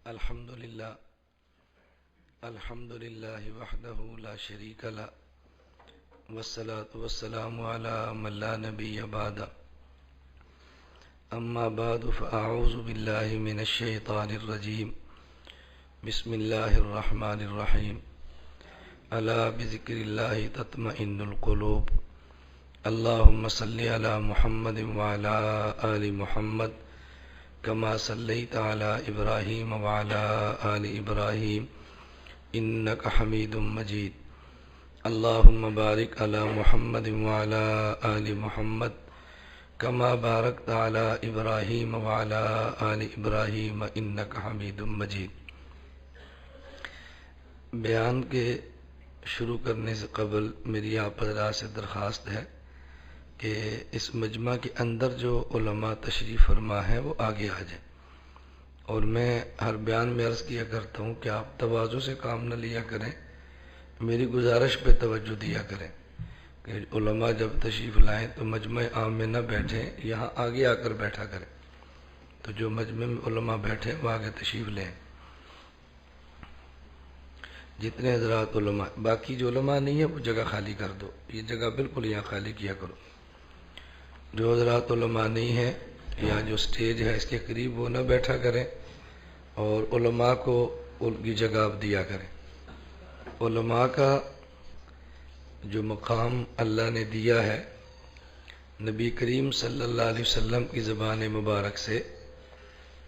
الحمد للہ وحدہ لا شریک لہ والصلاة والسلام علی من لا نبی بعد اما بعد فاعوذ باللہ من الشیطان الرجیم بسم اللہ الرحمن الرحیم الا بذکر اللہ تطمئن القلوب اللہم صلی علی محمد وعلی آل محمد كما صليت على إبراهيم وعلى آل إبراهيم إنك حميد مجيد اللهم بارك على محمد وعلى آل محمد كما باركت على إبراهيم وعلى آل إبراهيم إنك حميد مجيد۔ بیان کے شروع کرنے سے قبل میری آپ حضرات سے درخواست ہے کہ اس مجمع کے اندر جو علماء تشریف فرما ہیں وہ آگے آ جائیں، اور میں ہر بیان میں عرض کیا کرتا ہوں کہ آپ تواضع سے کام نہ لیا کریں، میری گزارش پہ توجہ دیا کریں کہ علماء جب تشریف لائیں تو مجمع عام میں نہ بیٹھیں، یہاں آگے آ کر بیٹھا کریں۔ تو جو مجمع میں علماء بیٹھیں وہ آگے تشریف لیں، جتنے حضرات علماء، باقی جو علماء نہیں ہیں وہ جگہ خالی کر دو، یہ جگہ بالکل یہاں خالی کیا کرو۔ جو حضرات علماء نہیں ہیں یا جو سٹیج ہے اس کے قریب وہ نہ بیٹھا کریں، اور علماء کو ان کی جگہ دیا کریں۔ علماء کا جو مقام اللہ نے دیا ہے، نبی کریم صلی اللہ علیہ وسلم کی زبان مبارک سے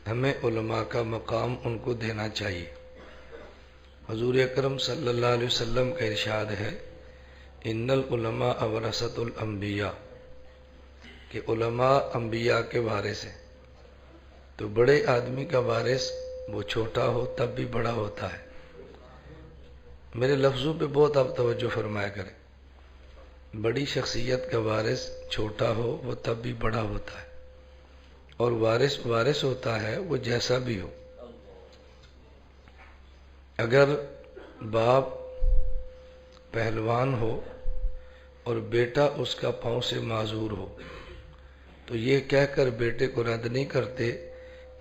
ہمیں علماء کا مقام ان کو دینا چاہیے۔ حضور اکرم صلی اللہ علیہ وسلم کا ارشاد ہے ان العلماء ورثۃ الانبیاء، کہ علماء انبیاء کے وارث ہیں۔ تو بڑے آدمی کا وارث وہ چھوٹا ہو تب بھی بڑا ہوتا ہے۔ میرے لفظوں پہ بہت آپ توجہ فرمایا کریں، بڑی شخصیت کا وارث چھوٹا ہو وہ تب بھی بڑا ہوتا ہے، اور وارث ہوتا ہے وہ جیسا بھی ہو۔ اگر باپ پہلوان ہو اور بیٹا اس کا پاؤں سے معذور ہو تو یہ کہہ کر بیٹے کو رد نہیں کرتے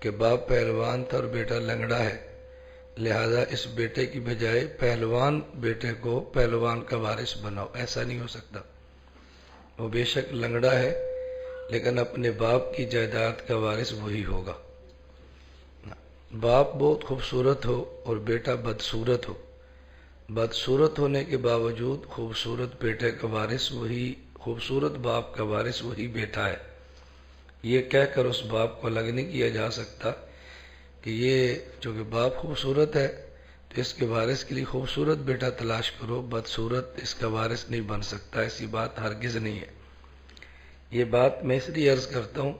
کہ باپ پہلوان تھا اور بیٹا لنگڑا ہے، لہذا اس بیٹے کی بجائے پہلوان بیٹے کو پہلوان کا وارث بناؤ۔ ایسا نہیں ہو سکتا۔ وہ بے شک لنگڑا ہے لیکن اپنے باپ کی جائیداد کا وارث وہی ہوگا۔ باپ بہت خوبصورت ہو اور بیٹا بدصورت ہو، بدصورت ہونے کے باوجود خوبصورت بیٹے کا وارث وہی، خوبصورت باپ کا وارث وہی بیٹا ہے۔ یہ کہہ کر اس باپ کو الگ نہیں کیا جا سکتا کہ یہ چونکہ باپ خوبصورت ہے تو اس کے وارث کے لیے خوبصورت بیٹا تلاش کرو، بدصورت اس کا وارث نہیں بن سکتا۔ ایسی بات ہرگز نہیں ہے۔ یہ بات میں اس لیے عرض کرتا ہوں،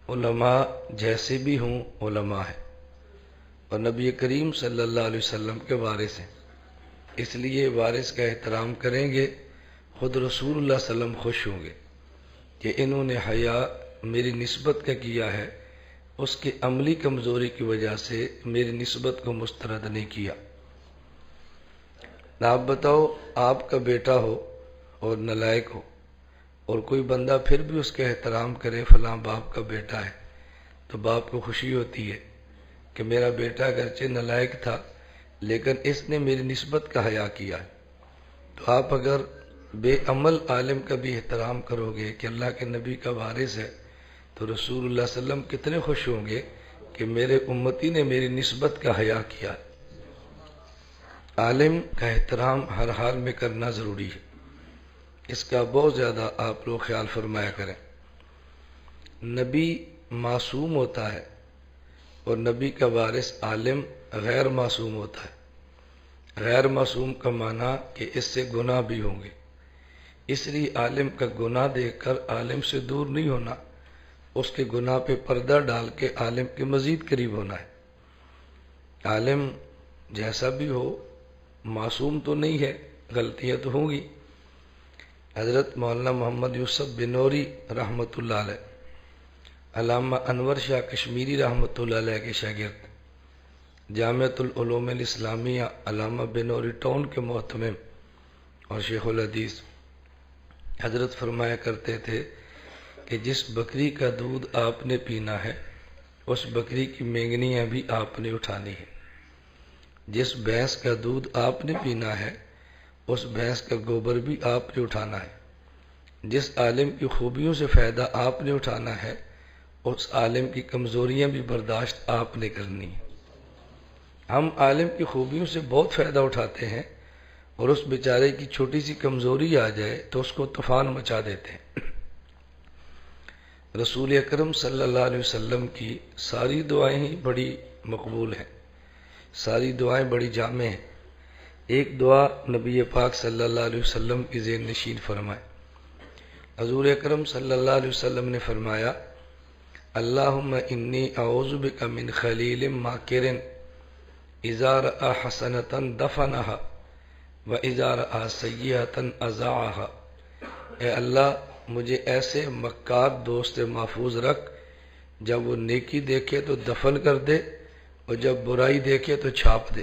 علماء جیسے بھی ہوں علماء ہیں اور نبی کریم صلی اللہ علیہ وسلم کے وارث ہیں، اس لیے وارث کا احترام کریں گے، خود رسول اللہ صلی اللہ علیہ وسلم خوش ہوں گے کہ انہوں نے حیا میری نسبت کا کیا ہے، اس کی عملی کمزوری کی وجہ سے میری نسبت کو مسترد نہیں کیا۔ آپ بتاؤ، آپ کا بیٹا ہو اور نالائق ہو اور کوئی بندہ پھر بھی اس کا احترام کرے، فلاں باپ کا بیٹا ہے، تو باپ کو خوشی ہوتی ہے کہ میرا بیٹا اگرچہ نالائق تھا لیکن اس نے میری نسبت کا حیا کیا ہے۔ تو آپ اگر بے عمل عالم کا بھی احترام کرو گے کہ اللہ کے نبی کا وارث ہے تو رسول اللہ صلی اللہ علیہ وسلم کتنے خوش ہوں گے کہ میرے امتی نے میری نسبت کا حیا کیا۔ عالم کا احترام ہر حال میں کرنا ضروری ہے، اس کا بہت زیادہ آپ لوگ خیال فرمایا کریں۔ نبی معصوم ہوتا ہے اور نبی کا وارث عالم غیر معصوم ہوتا ہے۔ غیر معصوم کا معنی کہ اس سے گناہ بھی ہوں گے، اس لیے عالم کا گناہ دیکھ کر عالم سے دور نہیں ہونا، اس کے گناہ پہ پردہ ڈال کے عالم کے مزید قریب ہونا ہے۔ عالم جیسا بھی ہو معصوم تو نہیں ہے، غلطیاں تو ہوں گی۔ حضرت مولانا محمد یوسف بنوری رحمۃ اللہ علیہ، علامہ انور شاہ کشمیری رحمۃ اللہ علیہ کے شاگرد، جامعۃ العلوم الاسلامیہ علامہ بنوری ٹاؤن کے محتمم اور شیخ الحدیث، حضرت فرمایا کرتے تھے کہ جس بکری کا دودھ آپ نے پینا ہے اس بکری کی مینگنیاں بھی آپ نے اٹھانی ہے، جس بھینس کا دودھ آپ نے پینا ہے اس بھینس کا گوبر بھی آپ نے اٹھانا ہے، جس عالم کی خوبیوں سے فائدہ آپ نے اٹھانا ہے اس عالم کی کمزوریاں بھی برداشت آپ نے کرنی ہیں۔ ہم عالم کی خوبیوں سے بہت فائدہ اٹھاتے ہیں اور اس بیچارے کی چھوٹی سی کمزوری آ جائے تو اس کو طوفان مچا دیتے ہیں۔ رسول اکرم صلی اللہ علیہ وسلم کی ساری دعائیں ہی بڑی مقبول ہیں، ساری دعائیں بڑی جامع ہیں۔ ایک دعا نبی پاک صلی اللہ علیہ وسلم کی ذہن نشین فرمائے۔ حضور اکرم صلی اللہ علیہ وسلم نے فرمایا، اللہم انی اعوذ بک من خلیل ماکر اذا رأى حسنة دفنها وَإِذَا رَأَى سَيِّئَةً أَذَاعَهَا، اے اللہ مجھے ایسے مکار دوست محفوظ رکھ، جب وہ نیکی دیکھے تو دفن کر دے اور جب برائی دیکھے تو چھاپ دے۔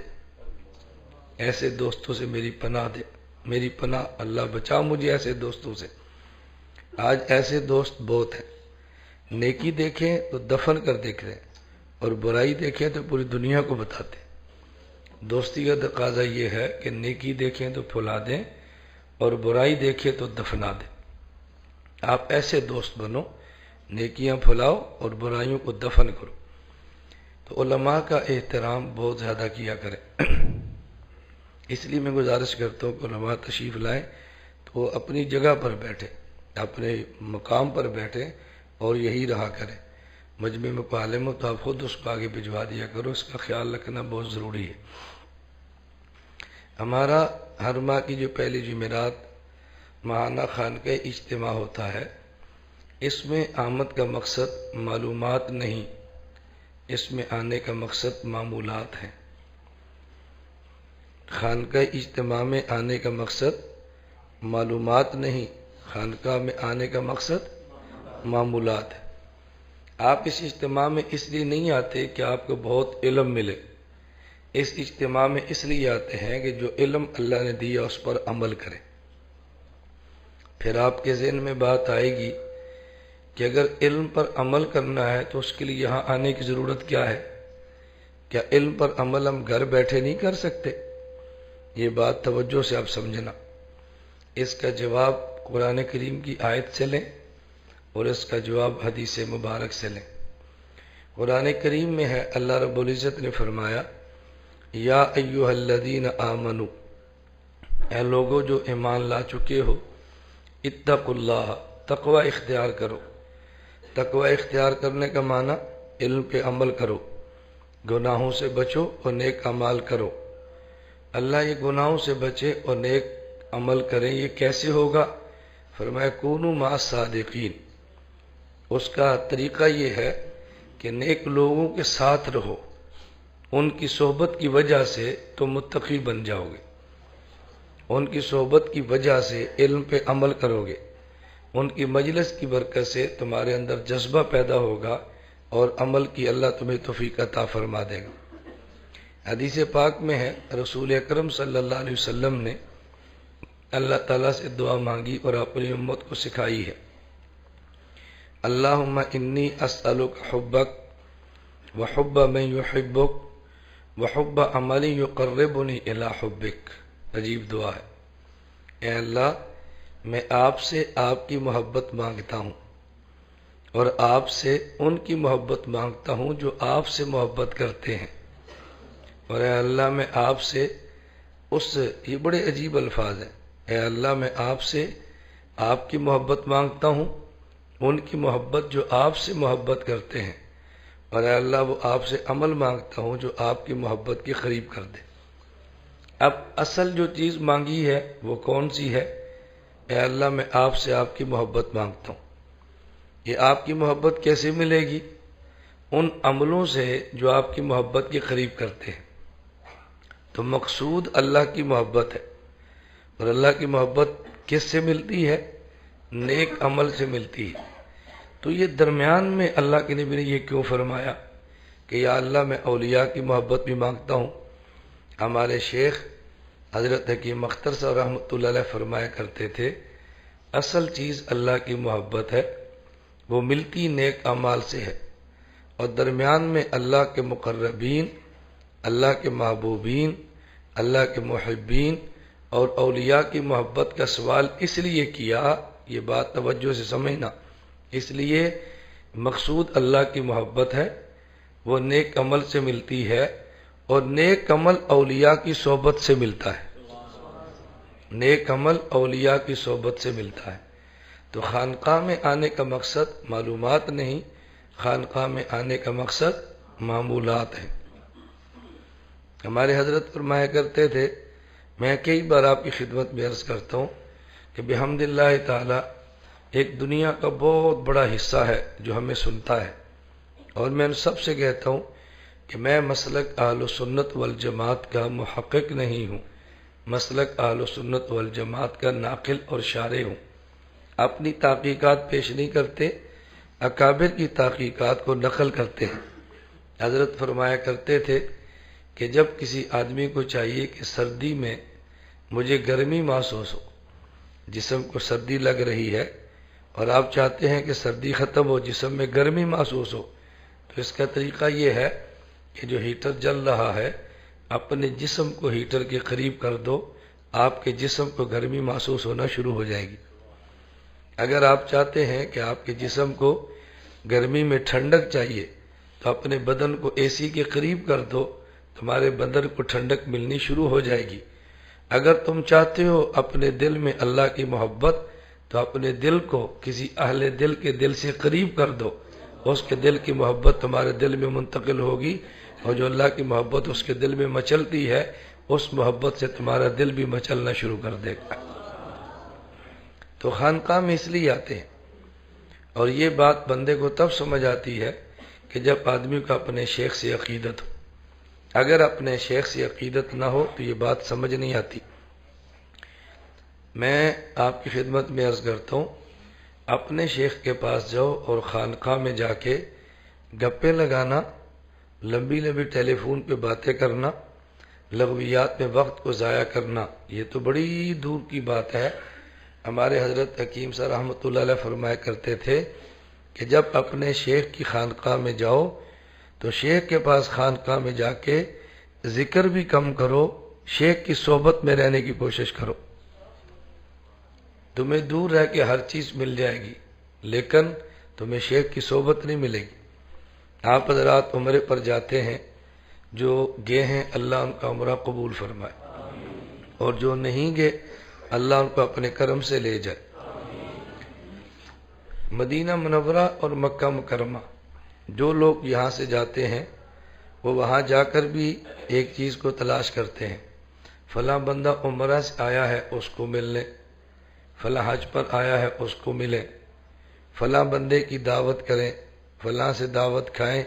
ایسے دوستوں سے میری پناہ دے، میری پناہ اللہ بچا مجھے ایسے دوستوں سے۔ آج ایسے دوست بہت ہیں، نیکی دیکھیں تو دفن کر دیکھتے ہیں اور برائی دیکھیں تو پوری دنیا کو بتاتے ہیں۔ دوستی کا تقاضا یہ ہے کہ نیکی دیکھیں تو پھلا دیں اور برائی دیکھیں تو دفنا دیں۔ آپ ایسے دوست بنو، نیکیاں پھلاؤ اور برائیوں کو دفن کرو۔ تو علماء کا احترام بہت زیادہ کیا کریں۔ اس لیے میں گزارش کرتا ہوں کہ علماء تشریف لائیں تو وہ اپنی جگہ پر بیٹھیں، اپنے مقام پر بیٹھیں اور یہی رہا کریں۔ مجمع میں کوئی عالم ہو تو آپ خود اس کو آگے بھجوا دیا کرو، اس کا خیال رکھنا بہت ضروری ہے۔ ہمارا ہر ماہ کی جو پہلی جمعرات ماہانہ خانقاہ اجتماع ہوتا ہے، اس میں آمد کا مقصد معلومات نہیں، اس میں آنے کا مقصد معمولات ہے۔ خانقاہ اجتماع میں آنے کا مقصد معلومات نہیں، خانقاہ میں آنے کا مقصد معمولات ہے۔ آپ اس اجتماع میں اس لیے نہیں آتے کہ آپ کو بہت علم ملے، اس اجتماع میں اس لیے آتے ہیں کہ جو علم اللہ نے دیا اس پر عمل کرے۔ پھر آپ کے ذہن میں بات آئے گی کہ اگر علم پر عمل کرنا ہے تو اس کے لیے یہاں آنے کی ضرورت کیا ہے؟ کیا علم پر عمل ہم گھر بیٹھے نہیں کر سکتے؟ یہ بات توجہ سے آپ سمجھنا۔ اس کا جواب قرآن کریم کی آیت سے لیں اور اس کا جواب حدیث مبارک سے لیں۔ قرآن کریم میں ہے، اللہ رب العزت نے فرمایا، یا ایھا الذین آمنوا، اے لوگو جو ایمان لا چکے ہو، اتقوا اللہ، تقوی اختیار کرو۔ تقوی اختیار کرنے کا معنی علم پہ عمل کرو، گناہوں سے بچو اور نیک اعمال کرو۔ اللہ یہ گناہوں سے بچے اور نیک عمل کریں، یہ کیسے ہوگا؟ فرمایا کونوا مع الصادقین، اس کا طریقہ یہ ہے کہ نیک لوگوں کے ساتھ رہو، ان کی صحبت کی وجہ سے تم متقی بن جاؤ گے، ان کی صحبت کی وجہ سے علم پہ عمل کرو گے، ان کی مجلس کی برکت سے تمہارے اندر جذبہ پیدا ہوگا اور عمل کی اللہ تمہیں توفیق عطا فرما دے گا۔ حدیث پاک میں ہے، رسول اکرم صلی اللہ علیہ وسلم نے اللہ تعالیٰ سے دعا مانگی اور اپنی امت کو سکھائی ہے، اللہم انی اسألک حبک وحب من یحبک وحب عمل یقربنی الی حبک۔ عجیب دعا ہے۔ اے اللہ میں آپ سے آپ کی محبت مانگتا ہوں اور آپ سے ان کی محبت مانگتا ہوں جو آپ سے محبت کرتے ہیں، اور اے اللہ میں آپ سے یہ بڑے عجیب الفاظ ہیں، اے اللہ میں آپ سے آپ کی محبت مانگتا ہوں، ان کی محبت جو آپ سے محبت کرتے ہیں، اور اے اللہ وہ آپ سے عمل مانگتا ہوں جو آپ کی محبت کے قریب کر دے۔ اب اصل جو چیز مانگی ہے وہ کون سی ہے؟ اے اللہ میں آپ سے آپ کی محبت مانگتا ہوں۔ یہ آپ کی محبت کیسے ملے گی؟ ان عملوں سے جو آپ کی محبت کے قریب کرتے ہیں۔ تو مقصود اللہ کی محبت ہے، اور اللہ کی محبت کس سے ملتی ہے؟ نیک عمل سے ملتی ہے۔ تو یہ درمیان میں اللہ کے نبی نے یہ کیوں فرمایا کہ یا اللہ میں اولیاء کی محبت بھی مانگتا ہوں؟ ہمارے شیخ حضرت حکیم اختر صاحب رحمۃ اللہ علیہ فرمایا کرتے تھے، اصل چیز اللہ کی محبت ہے، وہ ملتی نیک اعمال سے ہے، اور درمیان میں اللہ کے مقربین، اللہ کے محبوبین، اللہ کے محبین اور اولیاء کی محبت کا سوال اس لیے کیا، یہ بات توجہ سے سمجھنا، اس لیے مقصود اللہ کی محبت ہے، وہ نیک عمل سے ملتی ہے، اور نیک عمل اولیاء کی صحبت سے ملتا ہے، نیک عمل اولیاء کی صحبت سے ملتا ہے۔ تو خانقاہ میں آنے کا مقصد معلومات نہیں، خانقاہ میں آنے کا مقصد معمولات ہے۔ ہمارے حضرت فرمایا کرتے تھے، میں کئی بار آپ کی خدمت میں عرض کرتا ہوں کہ بحمد اللہ تعالی ایک دنیا کا بہت بڑا حصہ ہے جو ہمیں سنتا ہے، اور میں ان سب سے کہتا ہوں کہ میں مسلک اہل سنت والجماعت کا محقق نہیں ہوں، مسلک اہل سنت والجماعت کا ناقل اور شارح ہوں۔ اپنی تحقیقات پیش نہیں کرتے، اکابر کی تحقیقات کو نقل کرتے ہیں۔ حضرت فرمایا کرتے تھے کہ جب کسی آدمی کو چاہیے کہ سردی میں مجھے گرمی محسوس ہو، جسم کو سردی لگ رہی ہے اور آپ چاہتے ہیں کہ سردی ختم ہو، جسم میں گرمی محسوس ہو، تو اس کا طریقہ یہ ہے کہ جو ہیٹر جل رہا ہے اپنے جسم کو ہیٹر کے قریب کر دو، آپ کے جسم کو گرمی محسوس ہونا شروع ہو جائے گی۔ اگر آپ چاہتے ہیں کہ آپ کے جسم کو گرمی میں ٹھنڈک چاہیے تو اپنے بدن کو اے سی کے قریب کر دو، تمہارے بدن کو ٹھنڈک ملنی شروع ہو جائے گی۔ اگر تم چاہتے ہو اپنے دل میں اللہ کی محبت تو اپنے دل کو کسی اہل دل کے دل سے قریب کر دو، اس کے دل کی محبت تمہارے دل میں منتقل ہوگی، اور جو اللہ کی محبت اس کے دل میں مچلتی ہے اس محبت سے تمہارا دل بھی مچلنا شروع کر دے گا۔ تو خانقاہ میں اس لیے آتے ہیں، اور یہ بات بندے کو تب سمجھ آتی ہے کہ جب آدمی کو اپنے شیخ سے عقیدت ہو۔ اگر اپنے شیخ سے عقیدت نہ ہو تو یہ بات سمجھ نہیں آتی۔ میں آپ کی خدمت میں عرض کرتا ہوں، اپنے شیخ کے پاس جاؤ اور خانقاہ میں جا کے گپے لگانا، لمبی لمبی ٹیلی فون پہ باتیں کرنا، لغویات میں وقت کو ضائع کرنا، یہ تو بڑی دور کی بات ہے۔ ہمارے حضرت حکیم صاحب رحمۃ اللہ علیہ فرمایا کرتے تھے کہ جب اپنے شیخ کی خانقاہ میں جاؤ تو شیخ کے پاس خانقاہ میں جا کے ذکر بھی کم کرو، شیخ کی صحبت میں رہنے کی کوشش کرو۔ تمہیں دور رہ کے ہر چیز مل جائے گی لیکن تمہیں شیخ کی صحبت نہیں ملے گی۔ آپ حضرات عمرے پر جاتے ہیں، جو گئے ہیں اللہ ان کا عمرہ قبول فرمائے، اور جو نہیں گئے اللہ ان کو اپنے کرم سے لے جائے۔ مدینہ منورہ اور مکہ مکرمہ، جو لوگ یہاں سے جاتے ہیں وہ وہاں جا کر بھی ایک چیز کو تلاش کرتے ہیں، فلاں بندہ عمرہ سے آیا ہے اس کو ملنے، فلاں حج پر آیا ہے اس کو ملے، فلاں بندے کی دعوت کریں، فلاں سے دعوت کھائیں۔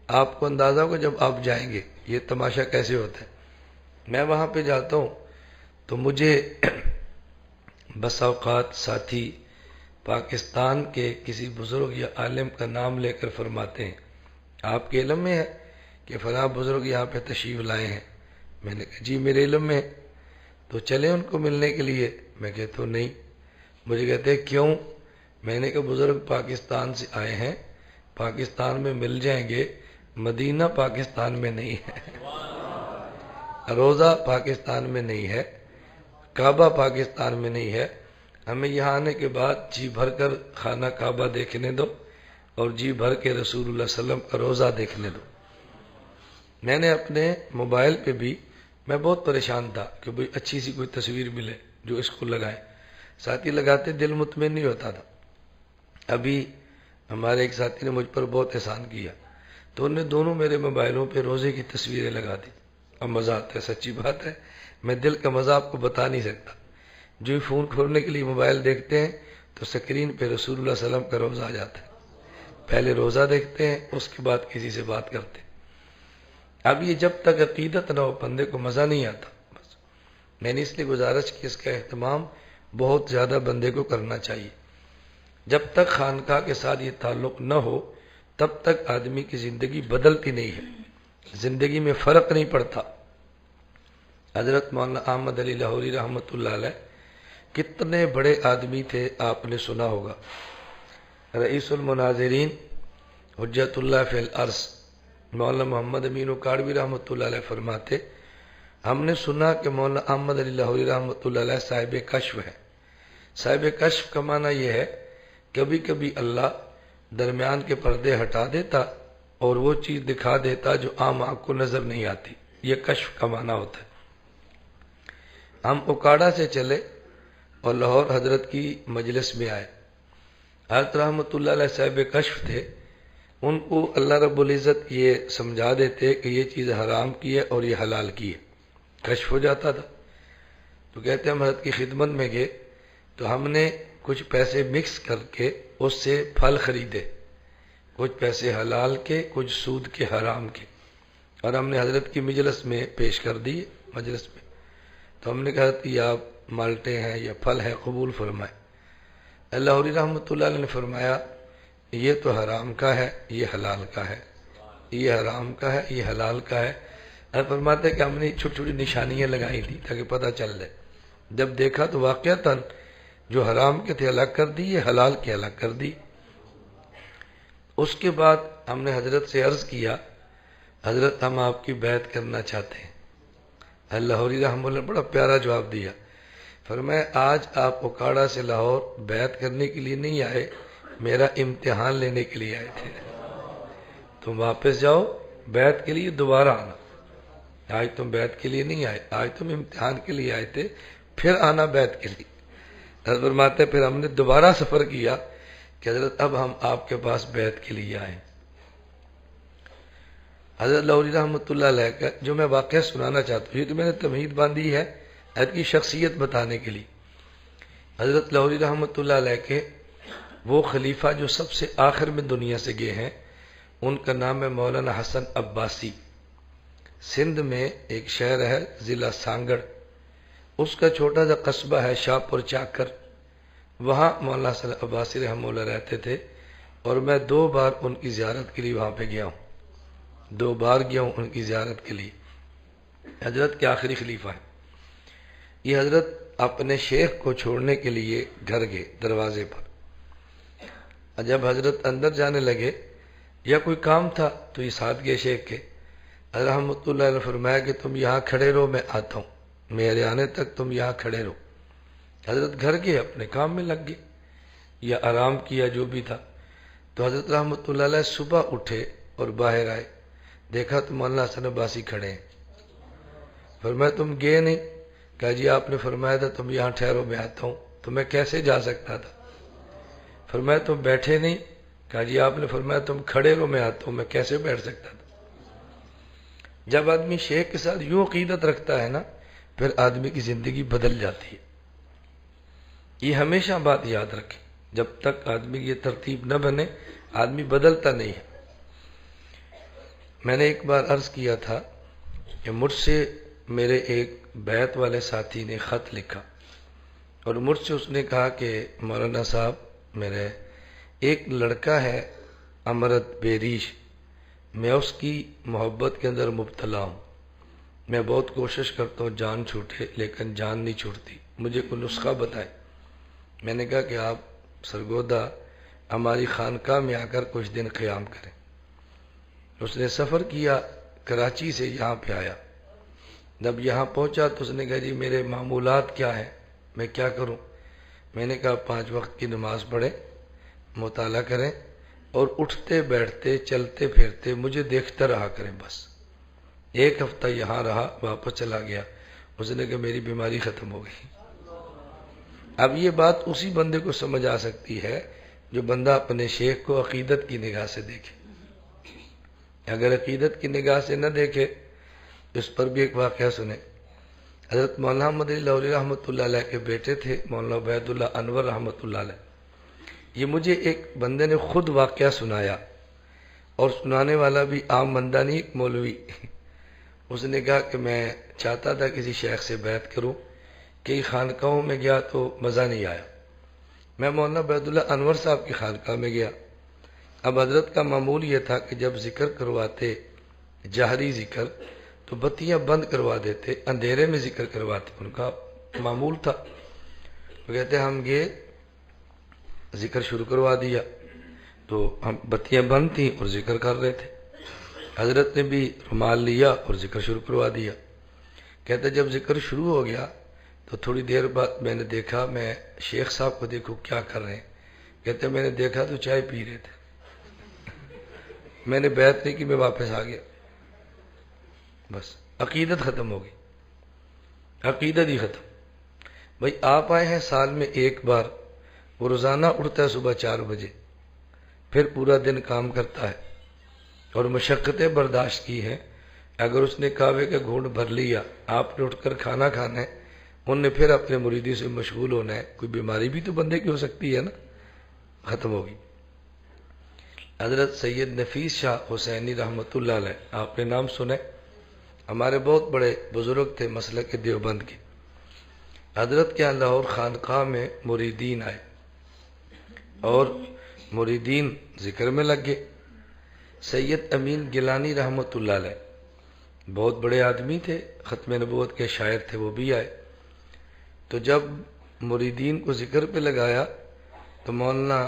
آپ کو اندازہ ہوگا جب آپ جائیں گے یہ تماشا کیسے ہوتا ہے۔ میں وہاں پہ جاتا ہوں تو مجھے بس اوقات ساتھی پاکستان کے کسی بزرگ یا عالم کا نام لے کر فرماتے ہیں، آپ کے علم میں ہے کہ فلاں بزرگ یہاں پہ تشریف لائے ہیں؟ میں نے کہا جی میرے علم میں، تو چلیں ان کو ملنے کے لیے؟ میں کہتا ہوں نہیں۔ مجھے کہتے ہیں کیوں؟ میں نے کہا بزرگ پاکستان سے آئے ہیں، پاکستان میں مل جائیں گے، مدینہ پاکستان میں نہیں ہے، روضہ پاکستان میں نہیں ہے، کعبہ پاکستان میں نہیں ہے۔ ہمیں یہاں آنے کے بعد جی بھر کر خانہ کعبہ دیکھنے دو اور جی بھر کے رسول اللہ صلی اللہ علیہ وسلم کا روضہ دیکھنے دو۔ میں نے اپنے موبائل پہ بھی، میں بہت پریشان تھا کہ بھئی اچھی سی کوئی تصویر ملے جو اس کو لگائے، ساتھی لگاتے دل مطمئن نہیں ہوتا تھا۔ ابھی ہمارے ایک ساتھی نے مجھ پر بہت احسان کیا تو انہوں نے دونوں میرے موبائلوں پہ روزے کی تصویریں لگا دی۔ اب مزہ آتا ہے، سچی بات ہے، میں دل کا مزہ آپ کو بتا نہیں سکتا۔ جو ہی فون کھولنے کے لیے موبائل دیکھتے ہیں تو سکرین پہ رسول اللہ صلی اللہ علیہ وسلم کا روزہ آ جاتا ہے، پہلے روزہ دیکھتے ہیں اس کے بعد کسی سے بات کرتے ہیں۔ اب یہ جب تک عقیدت نہ ہو بندے کو مزہ نہیں آتا۔ بس میں نے اس لیے گزارش کی اس کا اہتمام بہت زیادہ بندے کو کرنا چاہیے۔ جب تک خانقاہ کے ساتھ یہ تعلق نہ ہو تب تک آدمی کی زندگی بدلتی نہیں ہے، زندگی میں فرق نہیں پڑتا۔ حضرت مولانا احمد علی لاہوری رحمۃ اللہ علیہ کتنے بڑے آدمی تھے، آپ نے سنا ہوگا، رئیس المناظرین حجت اللہ فی الارض مولانا محمد امین اکاڑوی رحمۃ اللہ علیہ فرماتے ہم نے سنا کہ مولانا احمد علی لاہوری رحمۃ اللہ علیہ صاحب کشف ہے۔ صاحب کشف کا معنی یہ ہے کبھی کبھی اللہ درمیان کے پردے ہٹا دیتا اور وہ چیز دکھا دیتا جو عام آنکھ کو نظر نہیں آتی، یہ کشف کا معنی ہوتا ہے۔ ہم اکاڑا سے چلے اور لاہور حضرت کی مجلس میں آئے۔ حضرت رحمۃ اللہ علیہ صاحب کشف تھے، ان کو اللہ رب العزت یہ سمجھا دیتے کہ یہ چیز حرام کی ہے اور یہ حلال کی ہے، کشف ہو جاتا تھا۔ تو کہتے ہم حضرت کی خدمت میں گئے تو ہم نے کچھ پیسے مکس کر کے اس سے پھل خریدے، کچھ پیسے حلال کے کچھ سود کے حرام کے، اور ہم نے حضرت کی مجلس میں پیش کر دیے مجلس میں۔ تو ہم نے کہا کہ یہ آپ مالٹے ہیں یا پھل ہے قبول فرمائے۔ لاہوری رحمۃ اللہ علیہ نے فرمایا یہ تو حرام کا ہے یہ حلال کا ہے، یہ حرام کا ہے یہ حلال کا ہے۔ اور فرماتے کہ ہم نے چھوٹی چھوٹی نشانیاں لگائی تھی تاکہ پتہ چل جائے، جب دیکھا تو واقعتاً جو حرام کے تھے الگ کر دی، یہ حلال کے الگ کر دی۔ اس کے بعد ہم نے حضرت سے عرض کیا حضرت ہم آپ کی بیعت کرنا چاہتے ہیں۔ لاہوری رحمۃ اللہ نے بڑا پیارا جواب دیا، فرمایا آج آپ اکاڑا سے لاہور بیعت کرنے کے لیے نہیں آئے، میرا امتحان لینے کے لیے آئے تھے۔ تم واپس جاؤ، بیعت کے لیے دوبارہ آنا۔ آج تم بیعت کے لیے نہیں آئے، آج تم امتحان کے لیے آئے تھے، پھر آنا بیعت کے لیے۔ حضرت فرماتے پھر ہم نے دوبارہ سفر کیا کہ حضرت اب ہم آپ کے پاس بیعت کے لیے آئے۔ حضرت لاہوری رحمۃ اللہ علیہ کا جو میں واقعہ سنانا چاہتا ہوں، یہ تو میں نے تمہید باندھی ہے حضرت کی شخصیت بتانے کے لیے۔ حضرت لاہوری رحمۃ اللہ علیہ کے وہ خلیفہ جو سب سے آخر میں دنیا سے گئے ہیں، ان کا نام ہے مولانا حسن عباسی۔ سندھ میں ایک شہر ہے ضلع سانگڑ، اس کا چھوٹا سا قصبہ ہے شاہپور چاکر، وہاں مولانا حسن عباسی رحمہ اللہ رہتے تھے، اور میں 2 بار ان کی زیارت کے لیے وہاں پہ گیا ہوں، 2 بار گیا ہوں ان کی زیارت کے لیے۔ حضرت کے آخری خلیفہ ہیں یہ۔ حضرت اپنے شیخ کو چھوڑنے کے لیے گھر گئے دروازے پر، جب حضرت اندر جانے لگے یا کوئی کام تھا تو یہ ساتھ گئے شیخ کے۔ حضرت رحمۃ اللہ نے فرمایا کہ تم یہاں کھڑے رہو، میں آتا ہوں، میرے آنے تک تم یہاں کھڑے رہو۔ حضرت گھر گئے، اپنے کام میں لگ گئے یا آرام کیا جو بھی تھا۔ تو حضرت رحمۃ اللہ علیہ صبح اٹھے اور باہر آئے، دیکھا تو مولانا حسن عباسی کھڑے ہیں۔ فرمایا تم گئے نہیں؟ کہا جی آپ نے فرمایا تھا تم یہاں ٹھہرو میں آتا ہوں، تو میں کیسے جا سکتا تھا؟ فرمایا تم بیٹھے نہیں؟ کہا جی آپ نے فرمایا تم کھڑے رہو میں آتا ہوں، میں کیسے بیٹھ سکتا تھا؟ جب آدمی شیخ کے ساتھ یوں عقیدت رکھتا ہے نا، پھر آدمی کی زندگی بدل جاتی ہے۔ یہ ہمیشہ بات یاد رکھیں، جب تک آدمی کی یہ ترتیب نہ بنے آدمی بدلتا نہیں ہے۔ میں نے ایک بار عرض کیا تھا کہ مجھ سے میرے ایک بیعت والے ساتھی نے خط لکھا، اور مجھ سے اس نے کہا کہ مولانا صاحب میرے ایک لڑکا ہے امرت بیریش، میں اس کی محبت کے اندر مبتلا ہوں، میں بہت کوشش کرتا ہوں جان چھوٹے لیکن جان نہیں چھوٹتی، مجھے کوئی نسخہ بتائے۔ میں نے کہا کہ آپ سرگودا ہماری خانقاہ میں آ کر کچھ دن قیام کریں۔ اس نے سفر کیا، کراچی سے یہاں پہ آیا۔ جب یہاں پہنچا تو اس نے کہا جی میرے معمولات کیا ہیں، میں کیا کروں؟ میں نے کہا 5 وقت کی نماز پڑھیں، مطالعہ کریں، اور اٹھتے بیٹھتے چلتے پھرتے مجھے دیکھتا رہا کریں بس۔ 1 ہفتہ یہاں رہا، واپس چلا گیا۔ اس نے کہا میری بیماری ختم ہو گئی۔ اب یہ بات اسی بندے کو سمجھ آ سکتی ہے جو بندہ اپنے شیخ کو عقیدت کی نگاہ سے دیکھے۔ اگر عقیدت کی نگاہ سے نہ دیکھے، اس پر بھی ایک واقعہ سنیں۔ حضرت مولانا محمد علی لاہوری رحمۃ اللہ علیہ کے بیٹے تھے مولانا عبید اللہ انور رحمۃ اللہ علیہ۔ یہ مجھے ایک بندے نے خود واقعہ سنایا، اور سنانے والا بھی عام بندہ نہیں، ایک مولوی۔ اس نے کہا کہ میں چاہتا تھا کسی شیخ سے بیعت کروں، کئی خانقاہوں میں گیا تو مزہ نہیں آیا۔ میں مولانا عبید اللہ انور صاحب کی خانقاہ میں گیا۔ اب حضرت کا معمول یہ تھا کہ جب ذکر کرواتے جہری ذکر تو بتیاں بند کروا دیتے، اندھیرے میں ذکر کرواتے، ان کا معمول تھا۔ تو کہتے ہم گئے، ذکر شروع کروا دیا، تو ہم بتیاں بند تھیں اور ذکر کر رہے تھے، حضرت نے بھی رومال لیا اور ذکر شروع کروا دیا۔ کہتے جب ذکر شروع ہو گیا تو تھوڑی دیر بعد میں نے دیکھا، میں شیخ صاحب کو دیکھوں کیا کر رہے ہیں، کہتے میں نے دیکھا تو چائے پی رہے تھے، میں نے بیعت نہیں کی، میں واپس آ گیا۔ بس عقیدت ختم ہو گئی، عقیدت ہی ختم۔ بھائی آپ آئے ہیں سال میں ایک بار، وہ روزانہ اٹھتا ہے صبح 4 بجے، پھر پورا دن کام کرتا ہے اور مشقتیں برداشت کی ہیں۔ اگر اس نے کعبے کا گھونٹ بھر لیا، آپ نے اٹھ کر کھانا کھانا ہے، ان نے پھر اپنے مریدی سے مشغول ہونا ہے، کوئی بیماری بھی تو بندے کی ہو سکتی ہے نا، ختم ہوگی۔ حضرت سید نفیس شاہ حسینی رحمۃ اللہ علیہ، آپ نے نام سنے، ہمارے بہت بڑے بزرگ تھے مسلک دیوبند کے۔ حضرت کے لاہور خانقاہ میں مریدین آئے اور مریدین ذکر میں لگ گئے۔ سید امین گیلانی رحمۃ اللہ علیہ بہت بڑے آدمی تھے، ختم نبوت کے شاعر تھے، وہ بھی آئے۔ تو جب مریدین کو ذکر پہ لگایا تو مولانا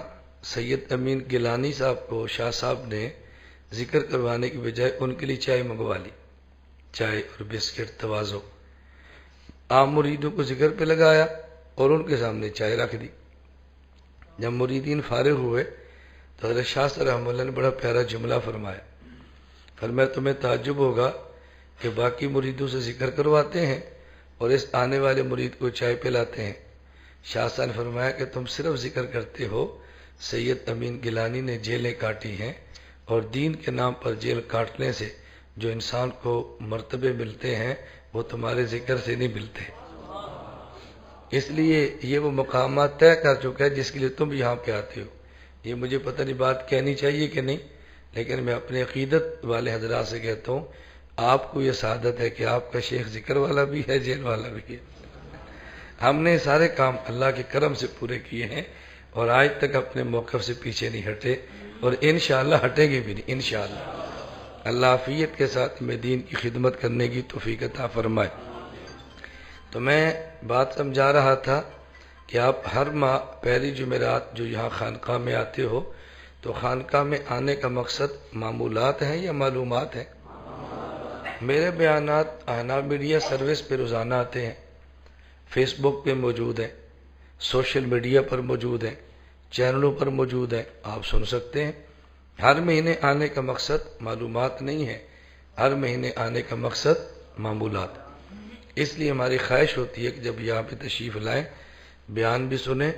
سید امین گیلانی صاحب کو شاہ صاحب نے ذکر کروانے کی بجائے ان کے لیے چائے منگوا لی، چائے اور بسکٹ تواضع۔ عام مریدوں کو ذکر پہ لگایا اور ان کے سامنے چائے رکھ دی۔ جب مریدین فارغ ہوئے تو حضرت شاہ صاحب رحمہ اللہ نے بڑا پیارا جملہ فرمایا، فرمایا تمہیں تعجب ہوگا کہ باقی مریدوں سے ذکر کرواتے ہیں اور اس آنے والے مرید کو چائے پلاتے ہیں۔ شاہ صاحب نے فرمایا کہ تم صرف ذکر کرتے ہو، سید امین گیلانی نے جیلیں کاٹی ہیں، اور دین کے نام پر جیل کاٹنے سے جو انسان کو مرتبے ملتے ہیں وہ تمہارے ذکر سے نہیں ملتے۔ اس لیے یہ وہ مقامات طے کر چکا ہے جس کے لیے تم یہاں پہ آتے ہو۔ یہ مجھے پتہ نہیں بات کہنی چاہیے کہ نہیں، لیکن میں اپنے عقیدت والے حضرات سے کہتا ہوں، آپ کو یہ سعادت ہے کہ آپ کا شیخ ذکر والا بھی ہے، جیل والا بھی ہے۔ ہم نے سارے کام اللہ کے کرم سے پورے کیے ہیں اور آج تک اپنے موقف سے پیچھے نہیں ہٹے، اور انشاءاللہ ہٹیں گے بھی نہیں انشاءاللہ۔ اللہ عافیت کے ساتھ میں دین کی خدمت کرنے کی توفیق عطا فرمائے۔ تو میں بات سمجھا رہا تھا کہ آپ ہر ماہ پہلی جمعرات جو یہاں خانقاہ میں آتے ہو، تو خانقاہ میں آنے کا مقصد معمولات ہیں یا معلومات ہیں؟ میرے بیانات احناف میڈیا سروس پہ روزانہ آتے ہیں، فیس بک پہ موجود ہیں، سوشل میڈیا پر موجود ہیں، چینلوں پر موجود ہیں، آپ سن سکتے ہیں۔ ہر مہینے آنے کا مقصد معلومات نہیں ہے، ہر مہینے آنے کا مقصد معمولات۔ اس لیے ہماری خواہش ہوتی ہے کہ جب یہاں پہ تشریف لائیں، بیان بھی سنیں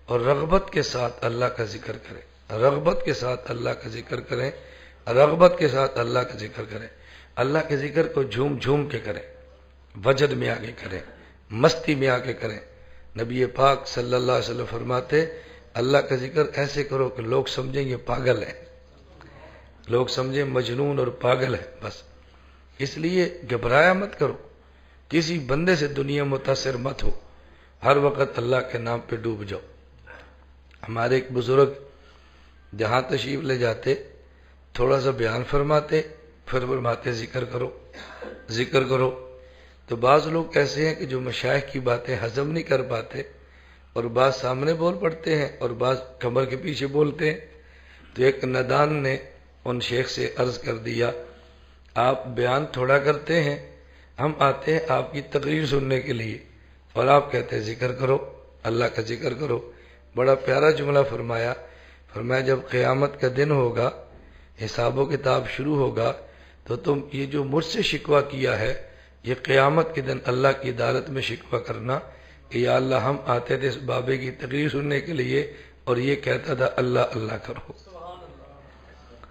اور رغبت کے ساتھ اللہ کا ذکر کریں، رغبت کے ساتھ اللہ کا ذکر کریں، رغبت کے ساتھ اللہ کا ذکر کریں۔ اللہ کے ذکر کو جھوم جھوم کے کریں، وجد میں آگے کریں، مستی میں آگے کریں۔ نبی پاک صلی اللہ علیہ وسلم فرماتے اللہ کا ذکر ایسے کرو کہ لوگ سمجھیں یہ پاگل ہے، لوگ سمجھیں مجنون اور پاگل ہے۔ بس اس لیے گھبرایا مت کرو، کسی بندے سے دنیا متاثر مت ہو، ہر وقت اللہ کے نام پہ ڈوب جاؤ۔ ہمارے ایک بزرگ جہاں تشریف لے جاتے تھوڑا سا بیان فرماتے، پھر فرماتے ذکر کرو ذکر کرو۔ تو بعض لوگ ایسے ہیں کہ جو مشائخ کی باتیں ہضم نہیں کر پاتے، اور بعض سامنے بول پڑتے ہیں اور بعض کمر کے پیچھے بولتے ہیں۔ تو ایک ندان نے ان شیخ سے عرض کر دیا، آپ بیان تھوڑا کرتے ہیں، ہم آتے ہیں آپ کی تقریر سننے کے لیے، اور آپ کہتے ہیں ذکر کرو، اللہ کا ذکر کرو۔ بڑا پیارا جملہ فرمایا، فرمایا جب قیامت کا دن ہوگا، حساب و کتاب شروع ہوگا، تو تم یہ جو مجھ سے شکوہ کیا ہے، یہ قیامت کے دن اللہ کی عدالت میں شکوہ کرنا کہ یا اللہ ہم آتے تھے اس بابے کی تقریر سننے کے لیے اور یہ کہتا تھا اللہ اللہ کرو۔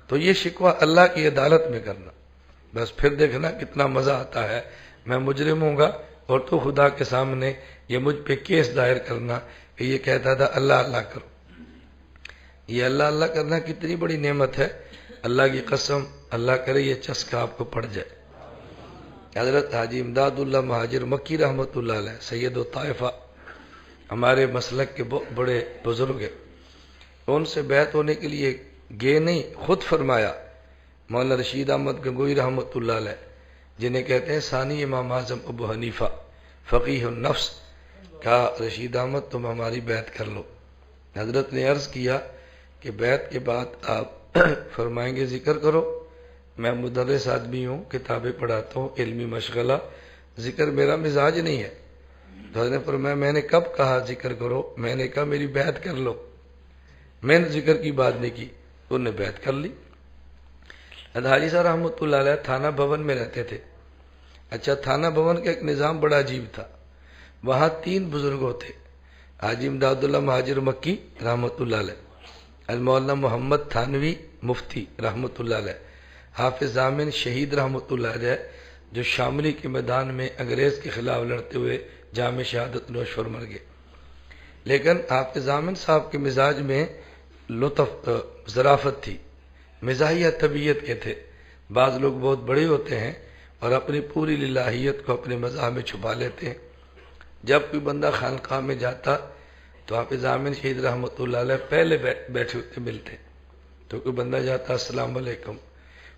تو یہ شکوہ اللہ کی عدالت میں کرنا، بس پھر دیکھنا کتنا مزہ آتا ہے۔ میں مجرم ہوں گا اور تو خدا کے سامنے یہ مجھ پہ کیس دائر کرنا کہ یہ کہتا تھا اللہ اللہ کرو۔ یہ اللہ اللہ کرنا کتنی بڑی نعمت ہے، اللہ کی قسم، اللہ کرے یہ چسکا آپ کو پڑ جائے۔ حضرت حاجی امداد اللہ مہاجر مکی رحمۃ اللہ علیہ سید و طائفہ ہمارے مسلک کے بہت بڑے بزرگ ہیں، ان سے بیعت ہونے کے لیے گئے نہیں، خود فرمایا۔ مولانا رشید احمد گنگوئی رحمۃ اللہ علیہ جنہیں کہتے ہیں ثانی امام اعظم ابو حنیفہ فقیہ النفس، کہا رشید احمد تم ہماری بیعت کر لو۔ حضرت نے عرض کیا کہ بیعت کے بعد آپ فرمائیں گے ذکر کرو. میں مدرس آدمی ہوں، کتابیں پڑھاتا ہوں، علمی مشغلہ، ذکر میرا مزاج نہیں ہے. تو حضرت نے فرمایا میں نے کب کہا ذکر کرو؟ میں نے کہا میری بیعت کر لو. میں نے ذکر کی بات نہیں کی، انہوں نے بیعت کر لی. حاجی صاحب رحمۃ اللہ علیہ تھانہ بھون میں رہتے تھے. اچھا، تھانہ بھون کا ایک نظام بڑا عجیب تھا. وہاں 3 بزرگ تھے، حاجی امداد اللہ مہاجر مکی رحمۃ اللہ علیہ، مولانا محمد تھانوی مفتی رحمۃ اللہ علیہ، حافظ ضامن شہید رحمۃ اللہ علیہ، جو شاملی کے میدان میں انگریز کے خلاف لڑتے ہوئے جام شہادت نوش فرمر گئے. لیکن حافظ ضامن صاحب کے مزاج میں لطف ظرافت تھی، مزاحیہ طبیعت کے تھے. بعض لوگ بہت بڑے ہوتے ہیں اور اپنی پوری للہیت کو اپنے مزاح میں چھپا لیتے ہیں. جب کوئی بندہ خانقاہ میں جاتا تو حافظ ضامن شہید رحمۃ اللہ علیہ پہلے بیٹھے ہوتے ملتے. تو کوئی بندہ جاتا السلام علیکم،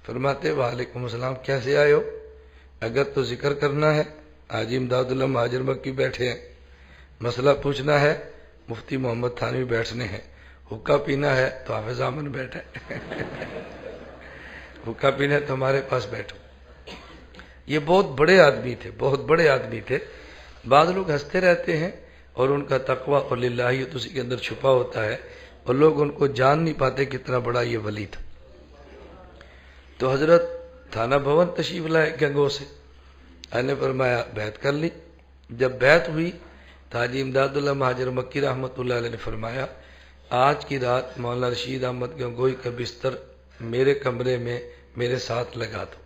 فرماتے وعلیکم السلام، کیسے آئے ہو؟ اگر تو ذکر کرنا ہے حاجی امداد اللہ مہاجر مکی بیٹھے ہیں، مسئلہ پوچھنا ہے مفتی محمد تھانوی بیٹھنے ہیں، حقہ پینا ہے تو حافظ ضامن بیٹھے حقہ پینا ہے تو ہمارے پاس بیٹھو. یہ بہت بڑے آدمی تھے، بہت بڑے آدمی تھے. بعض لوگ ہنستے رہتے ہیں اور ان کا تقویٰ اور للہیت اسی کے اندر چھپا ہوتا ہے اور لوگ ان کو جان نہیں پاتے کتنا بڑا یہ ولی تھا. تو حضرت تھانہ بھون تشریف لائے گنگو سے. نے فرمایا بیعت کر لی. جب بیعت ہوئی تو حاجی امداد اللہ مہاجر مکی رحمۃ اللہ علیہ نے فرمایا آج کی رات مولانا رشید احمد گنگوئی کا بستر میرے کمرے میں میرے ساتھ لگا دو.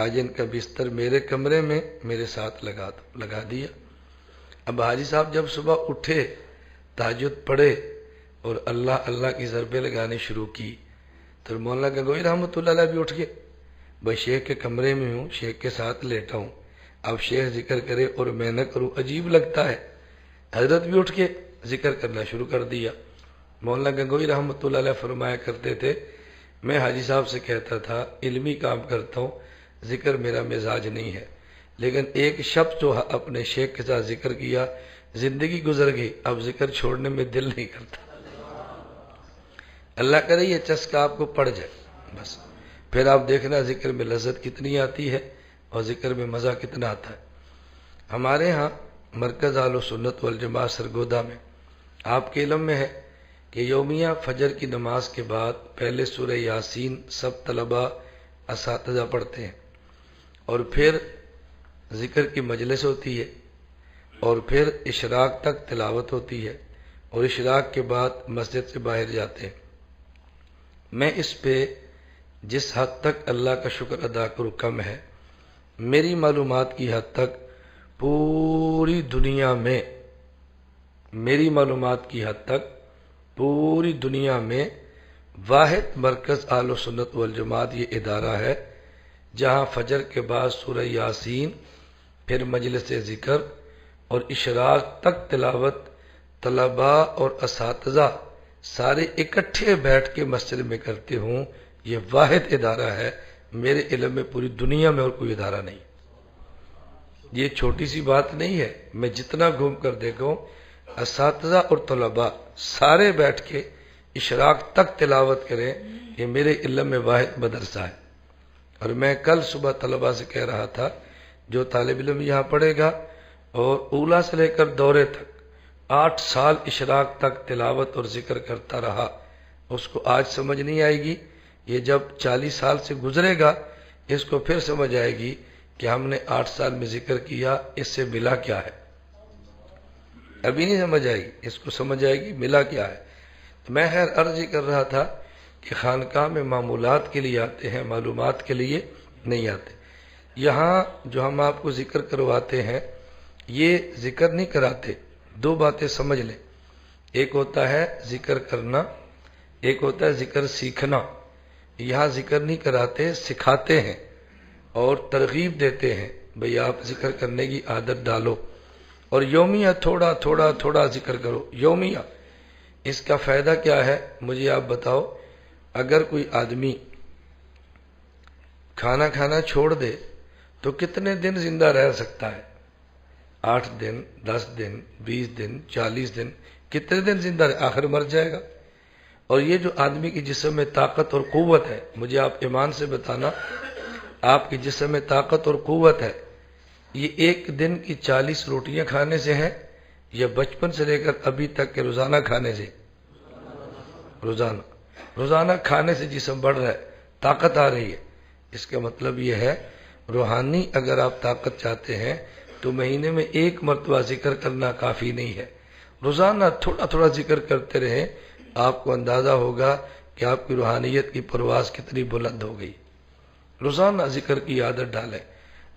آج ان کا بستر میرے کمرے میں میرے ساتھ لگا دو. لگا دیا. اب حاجی صاحب جب صبح اٹھے، تہجد پڑھے اور اللہ اللہ کی ضربیں لگانی شروع کی تو مولانا گنگوئی رحمۃ اللہ علیہ بھی اٹھ گئے. بھائی شیخ کے کمرے میں ہوں، شیخ کے ساتھ لیٹا ہوں، اب شیخ ذکر کرے اور میں نہ کروں، عجیب لگتا ہے. حضرت بھی اٹھ کے ذکر کرنا شروع کر دیا. مولانا گنگوئی رحمۃ اللہ علیہ فرمایا کرتے تھے میں حاجی صاحب سے کہتا تھا علمی کام کرتا ہوں، ذکر میرا مزاج نہیں ہے، لیکن ایک شب جو اپنے شیخ کے ساتھ ذکر کیا زندگی گزر گئی، اب ذکر چھوڑنے میں دل نہیں کرتا. اللہ کرے یہ چسکا آپ کو پڑ جائے، بس پھر آپ دیکھنا ذکر میں لذت کتنی آتی ہے اور ذکر میں مزہ کتنا آتا ہے. ہمارے ہاں مرکز اہل سنت والجماعت سرگودا میں آپ کے علم میں ہے کہ یومیہ فجر کی نماز کے بعد پہلے سورہ یاسین سب طلباء اساتذہ پڑھتے ہیں اور پھر ذکر کی مجلس ہوتی ہے اور پھر اشراق تک تلاوت ہوتی ہے اور اشراق کے بعد مسجد سے باہر جاتے ہیں. میں اس پہ جس حد تک اللہ کا شکر ادا کروں کم ہے. میری معلومات کی حد تک پوری دنیا میں واحد مرکز اہل سنت والجماعت یہ ادارہ ہے جہاں فجر کے بعد سورہ یاسین، پھر مجلس ذکر اور اشراق تک تلاوت طلباء اور اساتذہ سارے اکٹھے بیٹھ کے مسجد میں کرتے ہوں. یہ واحد ادارہ ہے میرے علم میں، پوری دنیا میں اور کوئی ادارہ نہیں. یہ چھوٹی سی بات نہیں ہے. میں جتنا گھوم کر دیکھوں اساتذہ اور طلباء سارے بیٹھ کے اشراق تک تلاوت کریں، یہ میرے علم میں واحد مدرسہ ہے. اور میں کل صبح طلباء سے کہہ رہا تھا جو طالب علم یہاں پڑھے گا اور اولا سے لے کر دورے تک 8 سال اشراق تک تلاوت اور ذکر کرتا رہا، اس کو آج سمجھ نہیں آئے گی. یہ جب 40 سال سے گزرے گا اس کو پھر سمجھ آئے گی کہ ہم نے 8 سال میں ذکر کیا، اس سے ملا کیا ہے. ابھی نہیں سمجھ آئے گی، اس کو سمجھ آئے گی ملا کیا ہے. تو میں خیر عرض ہی کر رہا تھا کہ خانقاہ میں معمولات کے لیے آتے ہیں، معلومات کے لیے نہیں آتے. یہاں جو ہم آپ کو ذکر کرواتے ہیں یہ ذکر نہیں کراتے. 2 باتیں سمجھ لیں، ایک ہوتا ہے ذکر کرنا، ایک ہوتا ہے ذکر سیکھنا. یہاں ذکر نہیں کراتے، سکھاتے ہیں اور ترغیب دیتے ہیں بھئی آپ ذکر کرنے کی عادت ڈالو اور یومیہ تھوڑا تھوڑا تھوڑا ذکر کرو. یومیہ اس کا فائدہ کیا ہے مجھے آپ بتاؤ. اگر کوئی آدمی کھانا کھانا چھوڑ دے تو کتنے دن زندہ رہ سکتا ہے؟ 8 دن، 10 دن، 20 دن، 40 دن، کتنے دن زندہ رہ؟ آخر مر جائے گا. اور یہ جو آدمی کے جسم میں طاقت اور قوت ہے، مجھے آپ ایمان سے بتانا، آپ کے جسم میں طاقت اور قوت ہے، یہ ایک دن کی 40 روٹیاں کھانے سے ہے یا بچپن سے لے کر ابھی تک کے روزانہ کھانے سے؟ روزانہ کھانے سے جسم بڑھ رہا ہے، طاقت آ رہی ہے۔ اس کا مطلب یہ ہے روحانی اگر آپ طاقت چاہتے ہیں تو مہینے میں ایک مرتبہ ذکر کرنا کافی نہیں ہے، روزانہ تھوڑا تھوڑا ذکر کرتے رہیں، آپ کو اندازہ ہوگا کہ آپ کی روحانیت کی پرواز کتنی بلند ہو گئی۔ روزانہ ذکر کی عادت ڈالیں۔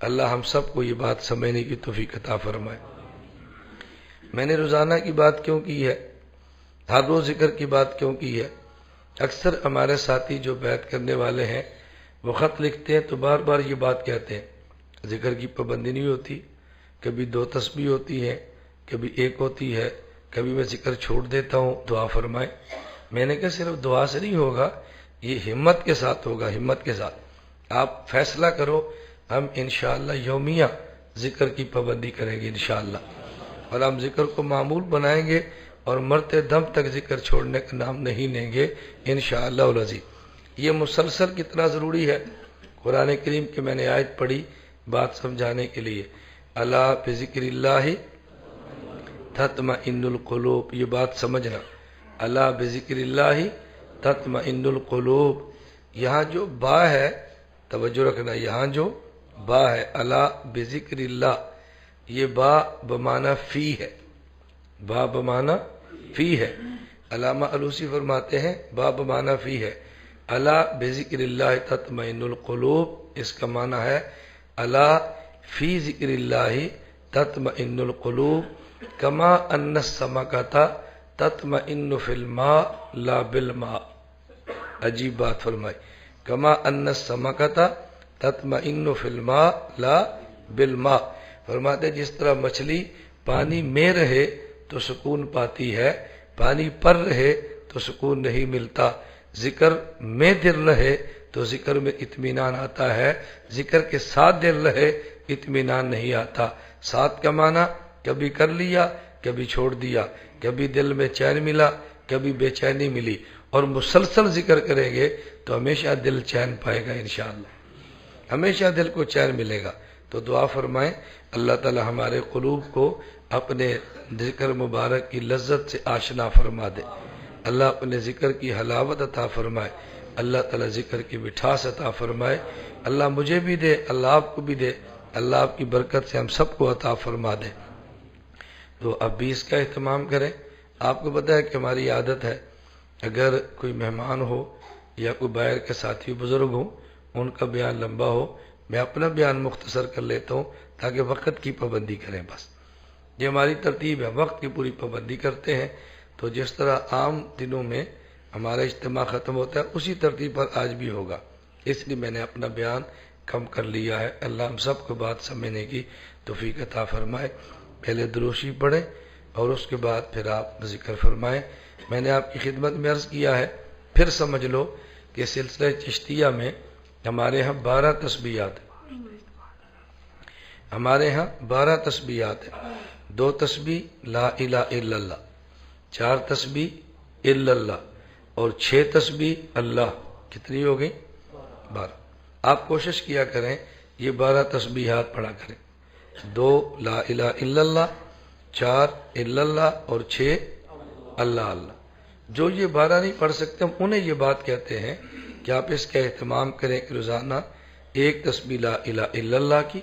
اللہ ہم سب کو یہ بات سمجھنے کی توفیق عطا فرمائے۔ میں نے روزانہ کی بات کیوں کی ہے، ہر روز ذکر کی بات کیوں کی ہے؟ اکثر ہمارے ساتھی جو بیعت کرنے والے ہیں وہ خط لکھتے ہیں تو بار بار یہ بات کہتے ہیں ذکر کی پابندی نہیں ہوتی، کبھی 2 تسبیح ہوتی ہے، کبھی 1 ہوتی ہے، کبھی میں ذکر چھوڑ دیتا ہوں، دعا فرمائیں۔ میں نے کہا صرف دعا سے نہیں ہوگا، یہ ہمت کے ساتھ ہوگا، ہمت کے ساتھ۔ آپ فیصلہ کرو، ہم انشاءاللہ یومیہ ذکر کی پابندی کریں گے انشاءاللہ، اور ہم ذکر کو معمول بنائیں گے اور مرتے دم تک ذکر چھوڑنے کا نام نہیں لیں گے انشاءاللہ العزیز۔ یہ مسلسل کتنا ضروری ہے، قرآن کریم کی میں نے آیت پڑھی بات سمجھانے کے لیے، الا بذکر اللہ تطمئن القلوب، یہ بات سمجھنا، الا بذکر اللہ تطمئن القلوب۔ یہاں جو با ہے توجہ رکھنا، یہاں جو با ہے الا بذکر اللہ، یہ با بمعنی فی ہے، با بمعنی فی ہے۔ علامہ علوسی فرماتے ہیں با بمعنی فی ہے، الا بذکر اللہ تطمئن القلوب، اس کا معنی ہے الا فی ذکر اللہ تطمئن القلوب کما ان السمکۃ تطمئن فی الماء لا بالماء۔ عجیب بات فرمائی، کما ان السمکۃ تطمئن فی الماء لا بالماء۔ فرماتے جس طرح مچھلی پانی میں رہے تو سکون پاتی ہے، پانی پر رہے تو سکون نہیں ملتا، ذکر میں دل رہے تو ذکر میں اطمینان آتا ہے، ذکر کے ساتھ دل رہے اطمینان نہیں آتا۔ ساتھ کا معنی کبھی کر لیا، کبھی چھوڑ دیا، کبھی دل میں چین ملا، کبھی بے چینی ملی، اور مسلسل ذکر کریں گے تو ہمیشہ دل چین پائے گا انشاءاللہ، ہمیشہ دل کو چین ملے گا۔ تو دعا فرمائیں اللہ تعالی ہمارے قلوب کو اپنے ذکر مبارک کی لذت سے آشنا فرما دے، اللہ اپنے ذکر کی حلاوت عطا فرمائے، اللہ تعالی ذکر کی مٹھاس عطا فرمائے، اللہ مجھے بھی دے، اللہ آپ کو بھی دے، اللہ آپ کی برکت سے ہم سب کو عطا فرما دے۔ تو اب بھی اس کا اہتمام کریں۔ آپ کو پتہ ہے کہ ہماری عادت ہے اگر کوئی مہمان ہو یا کوئی باہر کے ساتھی بزرگ ہوں، ان کا بیان لمبا ہو، میں اپنا بیان مختصر کر لیتا ہوں تاکہ وقت کی پابندی کریں، بس یہ ہماری ترتیب ہے، وقت کی پوری پابندی کرتے ہیں۔ تو جس طرح عام دنوں میں ہمارا اجتماع ختم ہوتا ہے اسی ترتیب پر آج بھی ہوگا، اس لیے میں نے اپنا بیان کم کر لیا ہے۔ اللہ ہم سب کو بات سمجھنے کی توفیق عطا فرمائے۔ پہلے دروشی پڑھیں اور اس کے بعد پھر آپ ذکر فرمائیں۔ میں نے آپ کی خدمت میں عرض کیا ہے، پھر سمجھ لو کہ سلسلہ چشتیہ میں ہمارے ہاں 12 تسبیحات ہیں، ہمارے ہاں 12 تسبیحات ہیں، 2 تسبیح لا الہ الا اللہ، 4 تسبیح الا اللہ، اور 6 تسبیح اللہ۔ کتنی ہو گئی؟ 12۔ آپ کوشش کیا کریں یہ 12 تسبیحات پڑھا کریں، 2 لا الہ الا اللہ، 4 الا اللہ، اور 6 اللہ اللہ۔ جو یہ 12 نہیں پڑھ سکتے ہم انہیں یہ بات کہتے ہیں کہ آپ اس کا اہتمام کریں کہ روزانہ 1 تسبیح لا الہ الا اللہ کی،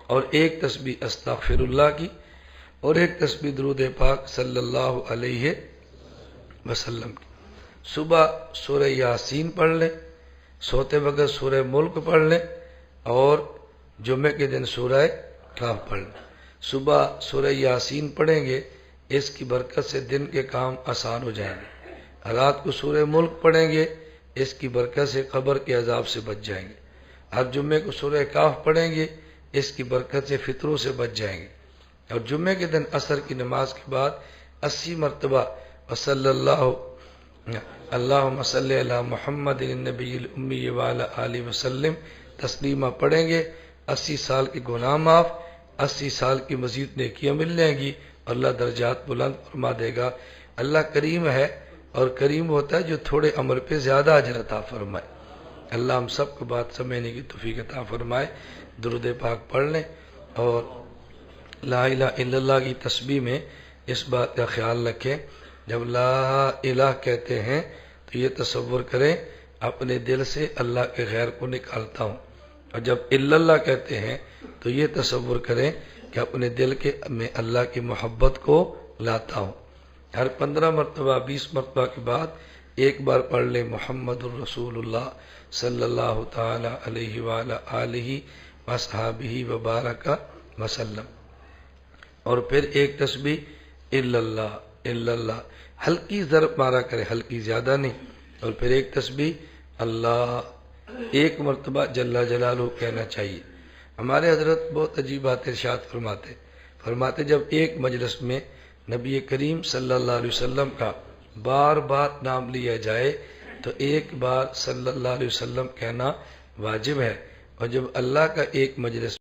اور 1 تسبیح استغفر اللہ کی، اور 1 تسبیح درود پاک صلی اللہ علیہ وسلم کی۔ صبح سورہ یاسین پڑھ لیں، سوتے وقت سورہ ملک پڑھ لیں، اور جمعے کے دن سورہ کاف پڑھ لیں۔ صبح سورہ یاسین پڑھیں گے، اس کی برکت سے دن کے کام آسان ہو جائیں گے۔ رات کو سورہ ملک پڑھیں گے، اس کی برکت سے قبر کے عذاب سے بچ جائیں گے۔ ہر جمعے کو سورہ کاف پڑھیں گے، اس کی برکت سے فطروں سے بچ جائیں گے۔ اور جمعے کے دن عصر کی نماز کے بعد 80 مرتبہ وصلی اللہم صلی علی محمد النبی الامی وعلی آلہ وسلم تسلیمہ پڑھیں گے، 80 سال کے گناہ معاف، 80 سال کی مزید نیکیاں مل جائیں گی، اللہ درجات بلند فرما دے گا۔ اللہ کریم ہے، اور کریم ہوتا ہے جو تھوڑے عمل پہ زیادہ اجر عطا فرمائے۔ اللہ ہم سب کو بات سمجھنے کی توفیق عطا فرمائے۔ درود پاک پڑھ لیں اور لا الہ الا اللہ کی تسبیح میں اس بات کا خیال رکھیں، جب لا الہ کہتے ہیں تو یہ تصور کریں اپنے دل سے اللہ کے غیر کو نکالتا ہوں، اور جب الا اللہ کہتے ہیں تو یہ تصور کریں کہ اپنے دل کے میں اللہ کی محبت کو لاتا ہوں۔ ہر 15 مرتبہ 20 مرتبہ کے بعد ایک بار پڑھ لیں محمد الرسول اللہ صلی اللہ تعالی علیہ وآلہ آلہ وصحابہ وبارک وسلم، اور پھر ایک تسبیح الا اللہ، ہلکی ضرب مارا کرے، ہلکی زیادہ نہیں، اور پھر ایک تسبیح اللہ، ایک مرتبہ جل جلالہ کہنا چاہیے۔ ہمارے حضرت بہت عجیب بات ارشاد فرماتے جب ایک مجلس میں نبی کریم صلی اللہ علیہ وسلم کا بار بار نام لیا جائے تو ایک بار صلی اللہ علیہ وسلم کہنا واجب ہے، اور جب اللہ کا ایک مجلس